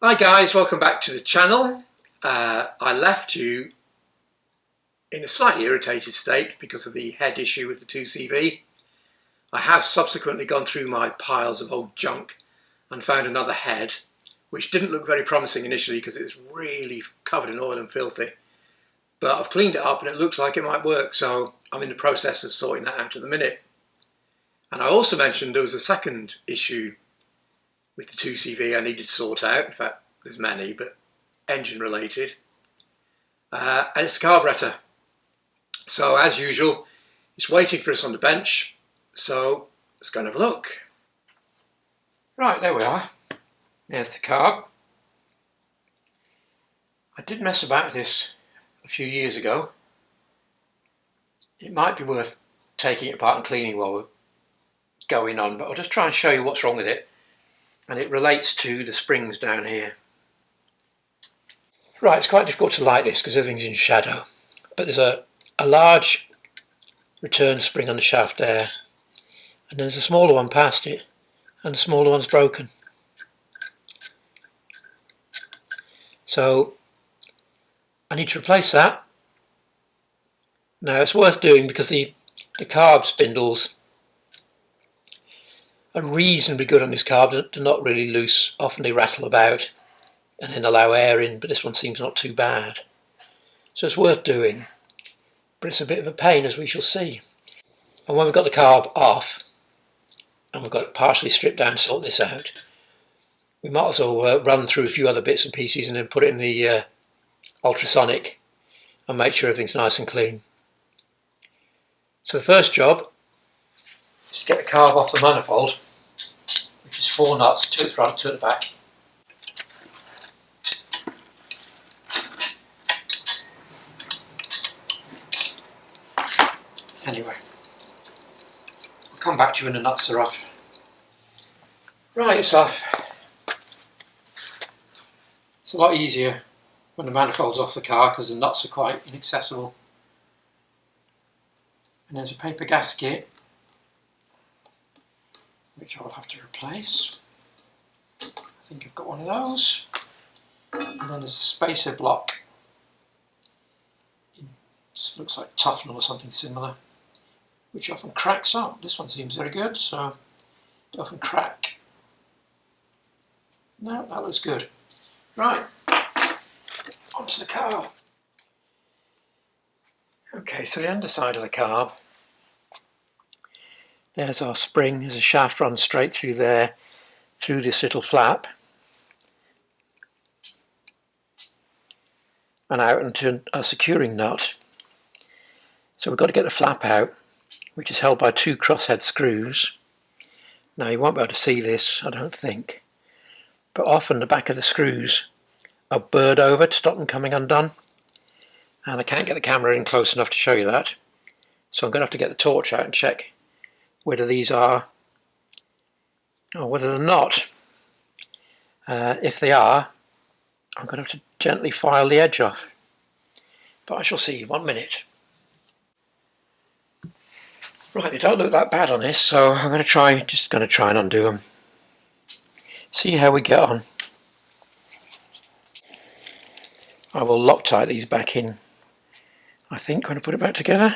Hi guys, welcome back to the channel. I left you in a slightly irritated state because of the head issue with the 2CV. I have subsequently gone through my piles of old junk and found another head, which didn't look very promising initially because it was really covered in oil and filthy. But I've cleaned it up and it looks like it might work, so I'm in the process of sorting that out at the minute. And I also mentioned there was a second issue with the 2CV I needed to sort out. In fact, there's many, but engine related. And it's the carburetor. So as usual, it's waiting for us on the bench. So let's go and have a look. Right, there we are. There's the carb. I did mess about with this a few years ago. It might be worth taking it apart and cleaning while we're going on, but I'll just try and show you what's wrong with it. And it relates to the springs down here. Right, it's quite difficult to light this because everything's in shadow, but there's a large return spring on the shaft there, and there's a smaller one past it, and the smaller one's broken. So I need to replace that. Now it's worth doing because the carb spindles are reasonably good on this carb. They're not really loose. Often they rattle about and then allow air in, but this one seems not too bad. So it's worth doing, but it's a bit of a pain, as we shall see. And when we've got the carb off and we've got it partially stripped down to sort this out, we might as well run through a few other bits and pieces and then put it in the ultrasonic and make sure everything's nice and clean. So the first job is to get the carb off the manifold, which is 4 nuts, 2 at the front, 2 at the back. Anyway, I'll come back to you when the nuts are off. Right, it's off. It's a lot easier when the manifold's off the car because the nuts are quite inaccessible. And there's a paper gasket which I'll have to replace. I think I've got one of those. And then there's a spacer block. It looks like Tufnell or something similar, which often cracks up. This one seems very good, so it often crack. No, that looks good. Right, onto the carb. Okay, so the underside of the carb, there's our spring. There's a shaft runs straight through there, through this little flap, and out into a securing nut. So we've got to get the flap out, which is held by 2 crosshead screws. Now you won't be able to see this, I don't think, but often the back of the screws are burred over to stop them coming undone, and I can't get the camera in close enough to show you that, so I'm going to have to get the torch out and check whether these are, or whether they're not. If they are, I'm going to have to gently file the edge off, but I shall see. 1 minute. Right, they don't look that bad on this, so I'm going to try and undo them. See how we get on. I will Loctite these back in, I think, when I put it back together.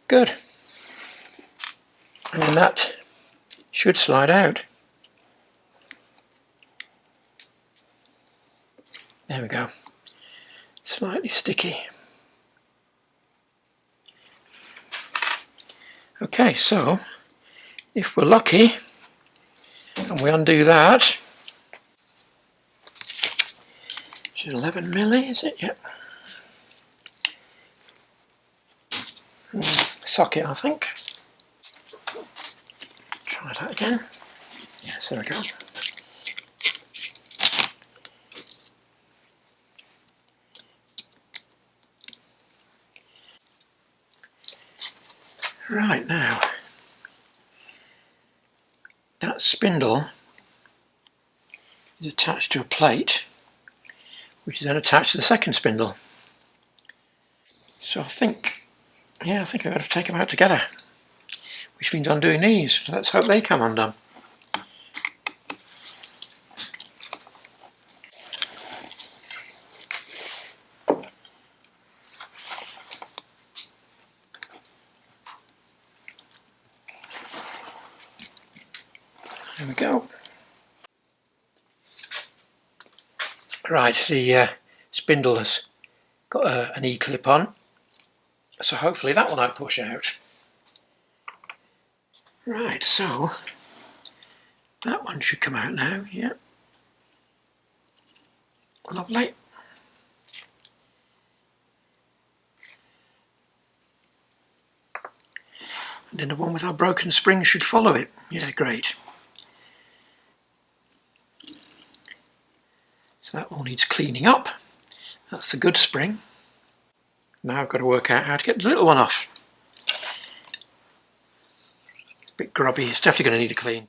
Good. And then that should slide out. There we go. Slightly sticky. Okay, so if we're lucky and we undo that, which is 11 milli, is it? Yep. Socket, I think. Try that again. Yes, there we go. Right, now that spindle is attached to a plate which is then attached to the second spindle. So I think, yeah, I think I've got to take them out together. which means undoing these. So let's hope they come undone. There we go. Right, the spindle has got an E-clip on, so hopefully that one won't push out. Right, so that one should come out now, yeah. Lovely. And then the one with our broken spring should follow it. Yeah, great. So that all needs cleaning up. That's the good spring. Now I've got to work out how to get the little one off. A bit grubby, it's definitely going to need a clean.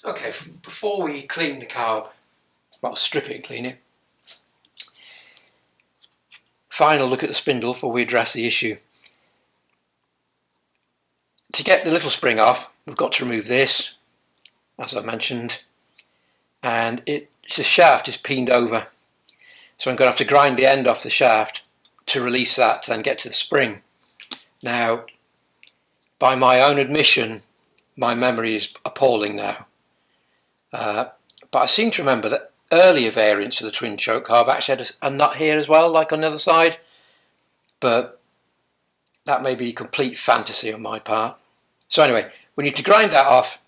Okay, before we clean the carb, well, strip it and clean it, final look at the spindle before we address the issue. To get the little spring off, we've got to remove this, as I mentioned, and the shaft is peened over. So I'm going to have to grind the end off the shaft to release that to then get to the spring. Now, by my own admission, my memory is appalling now. But I seem to remember that earlier variants of the twin choke carb actually had a nut here as well, like on the other side. But that may be complete fantasy on my part. So anyway, we need to grind that off,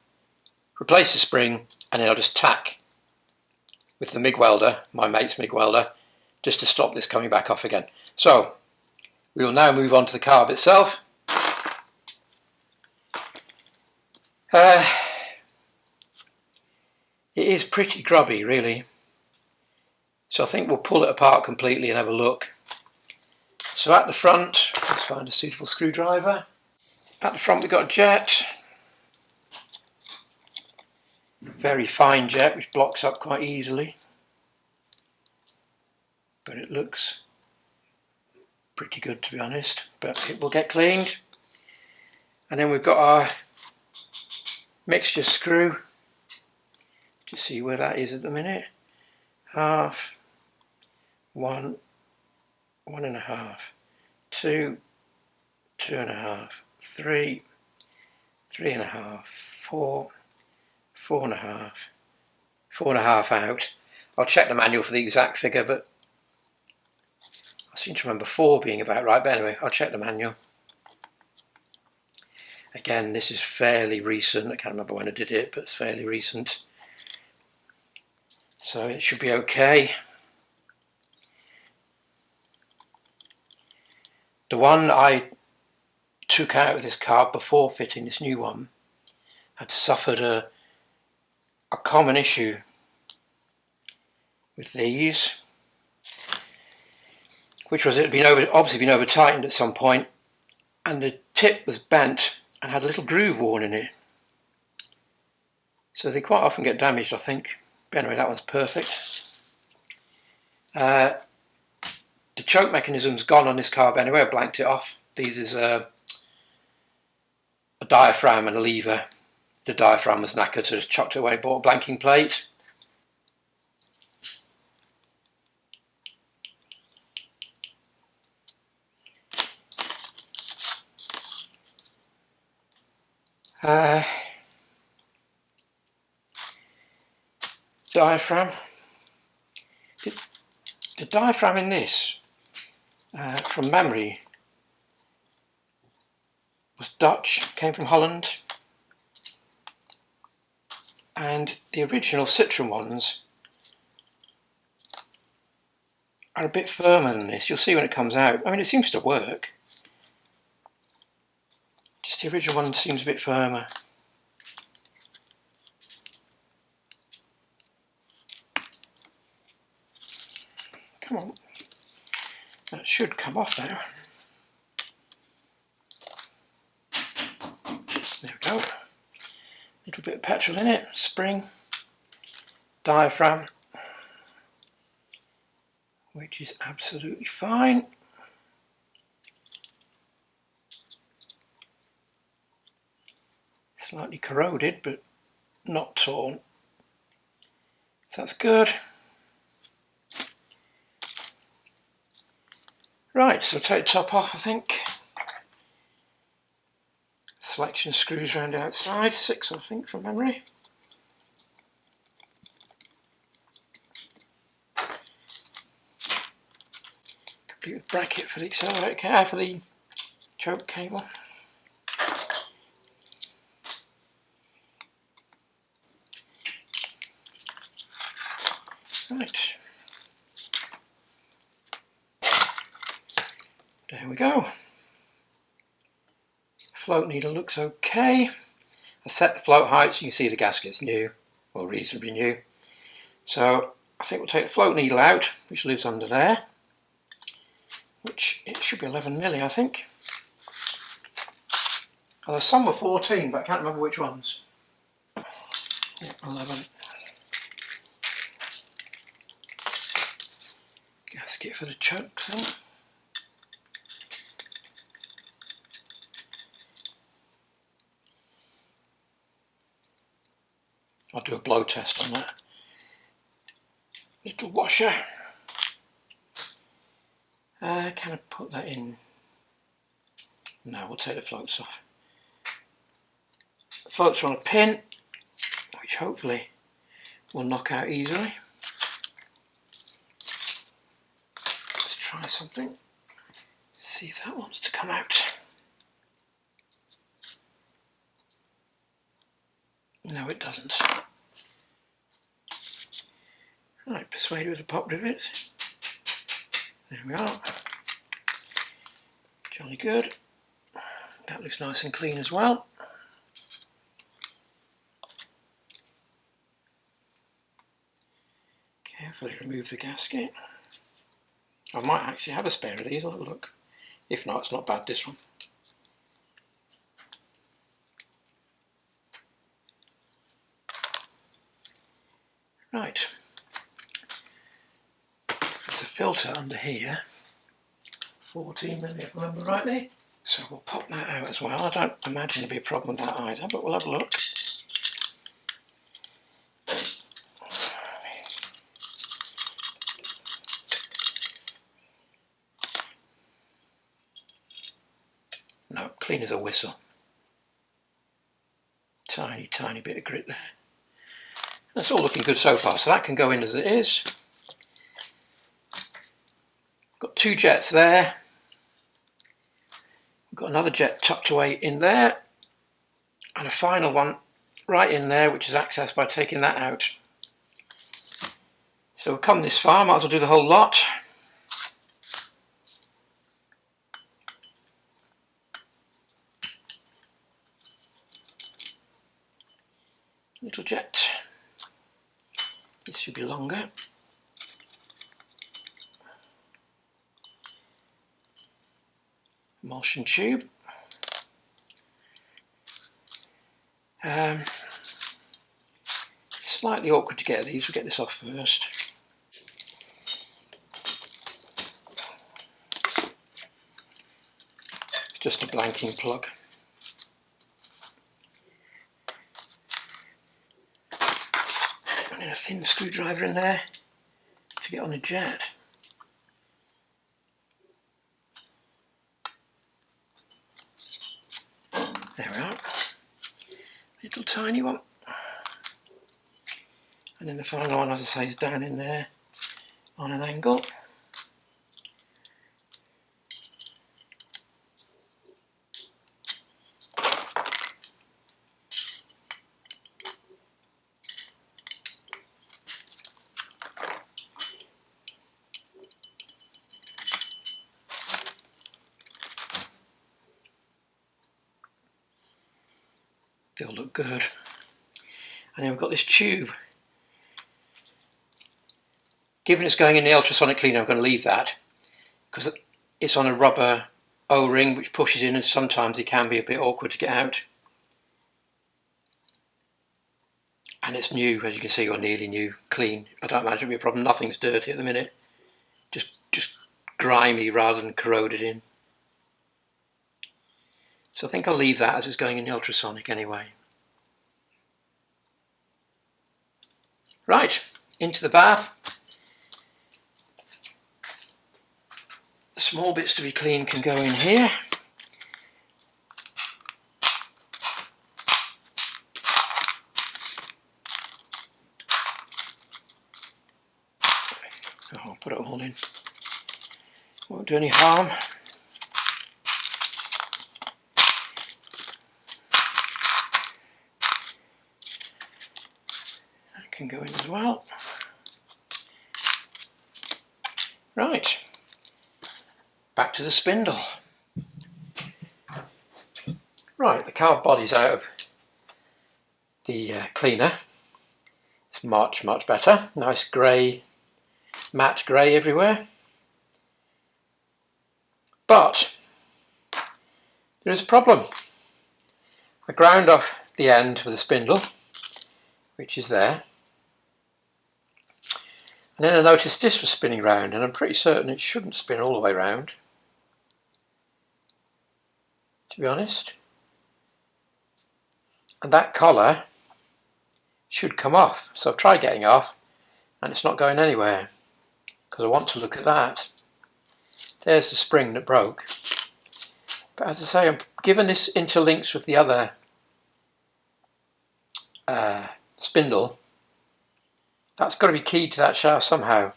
replace the spring, and then I'll just tack with the MIG welder, my mate's MIG welder, just to stop this coming back off again. So we will now move on to the carb itself. It is pretty grubby, really. So I think we'll pull it apart completely and have a look. So at the front, let's find a suitable screwdriver. At the front we've got a jet. Very fine jet, which blocks up quite easily. But it looks pretty good, to be honest. But it will get cleaned. And then we've got our mixture screw. Just see where that is at the minute. Half, 1, 1.5, 2, 2.5, 3, 3.5, 4, 4.5, 4.5 out. I'll check the manual for the exact figure, but I seem to remember 4 being about right. But anyway, I'll check the manual. Again, this is fairly recent. I can't remember when I did it, but it's fairly recent. So it should be okay. The one I took out of this carb before fitting this new one had suffered a common issue with these, which was it had obviously been over tightened at some point, and the tip was bent and had a little groove worn in it. So they quite often get damaged, I think. But anyway, that one's perfect. The choke mechanism's gone on this carb anyway. I blanked it off. These is a diaphragm and a lever. The diaphragm was knackered, so I just chucked it away, bought a blanking plate. Diaphragm. The diaphragm in this, from memory, was Dutch, came from Holland, and the original Citroen ones are a bit firmer than this. You'll see when it comes out. I mean, it seems to work. Just the original one seems a bit firmer. Come on. That should come off now. There we go. Little bit of petrol in it, spring, diaphragm, which is absolutely fine. Slightly corroded, but not torn. So that's good. Right, so take the top off, I think. Selection screws around the outside, 6 I think from memory. Complete with bracket for the accelerator, for the choke cable. Right. There we go. Float needle looks okay. I set the float height so you can see the gasket's new, or reasonably new. So I think we'll take the float needle out, which lives under there, which it should be 11mm I think. Although some were 14, but I can't remember which ones. Yeah, 11. Gasket for the choke thing. I'll do a blow test on that. Little washer. Can I put that in? No, we'll take the floats off. The floats are on a pin, which hopefully will knock out easily. Let's try something. See if that wants to come out. No, it doesn't. Right, persuade with a pop rivet. There we are. Jolly good. That looks nice and clean as well. Carefully remove the gasket. I might actually have a spare of these, I'll have a look. If not, it's not bad, this one. Right. There's a filter under here. 14mm if I remember rightly. So we'll pop that out as well. I don't imagine there'll be a problem with that either, but we'll have a look. No, clean as a whistle. Tiny, tiny bit of grit there. That's all looking good so far, so that can go in as it is. Got 2 jets there. Got another jet tucked away in there. And a final one right in there, which is accessed by taking that out. So we've come this far, might as well do the whole lot. Little jet. This should be longer. Emulsion tube. Slightly awkward to get these, we'll get this off first. Just a blanking plug. And then a thin screwdriver in there to get on the jet. There we are. Little tiny one. And then the final one, as I say, is down in there on an angle. They'll look good. And then we've got this tube. Given it's going in the ultrasonic cleaner, I'm going to leave that because it's on a rubber O-ring which pushes in, and sometimes it can be a bit awkward to get out. And it's new, as you can see, or nearly new, clean. I don't imagine it'll be a problem. Nothing's dirty at the minute. Just grimy rather than corroded in. So I think I'll leave that as it's going in the ultrasonic anyway. Right, into the bath. The small bits to be clean can go in here. I'll put it all in. Won't do any harm. That can go in as well. Right, back to the spindle. Right, the carb body's out of the cleaner. It's much better. Nice grey, matte grey everywhere. But there is a problem. I ground off the end with a spindle, which is there. And then I noticed this was spinning round, and I'm pretty certain it shouldn't spin all the way round, to be honest. And that collar should come off. So I've tried getting off, and it's not going anywhere, because I want to look at that. There's the spring that broke. But as I say, I'm given this interlinks with the other spindle. That's got to be keyed to that shaft somehow.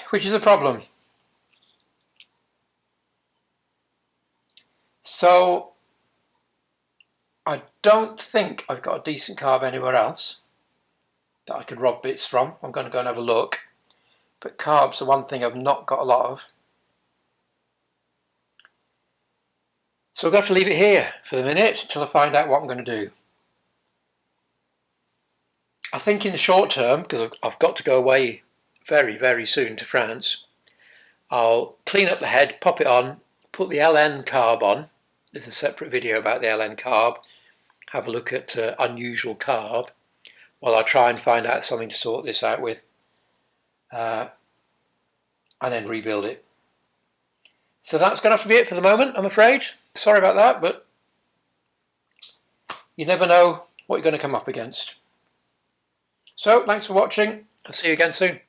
Which is a problem. So I don't think I've got a decent carb anywhere else that I could rob bits from. I'm going to go and have a look. But carb's the one thing I've not got a lot of. So I've got to leave it here for the minute until I find out what I'm going to do. I think in the short term, because I've got to go away very soon to France, I'll clean up the head, pop it on, put the LN carb on. There's a separate video about the LN carb. Have a look at unusual carb while I try and find out something to sort this out with, and then rebuild it. So that's going to have to be it for the moment, I'm afraid. Sorry about that, but you never know what you're going to come up against. So, thanks for watching. I'll see you again soon.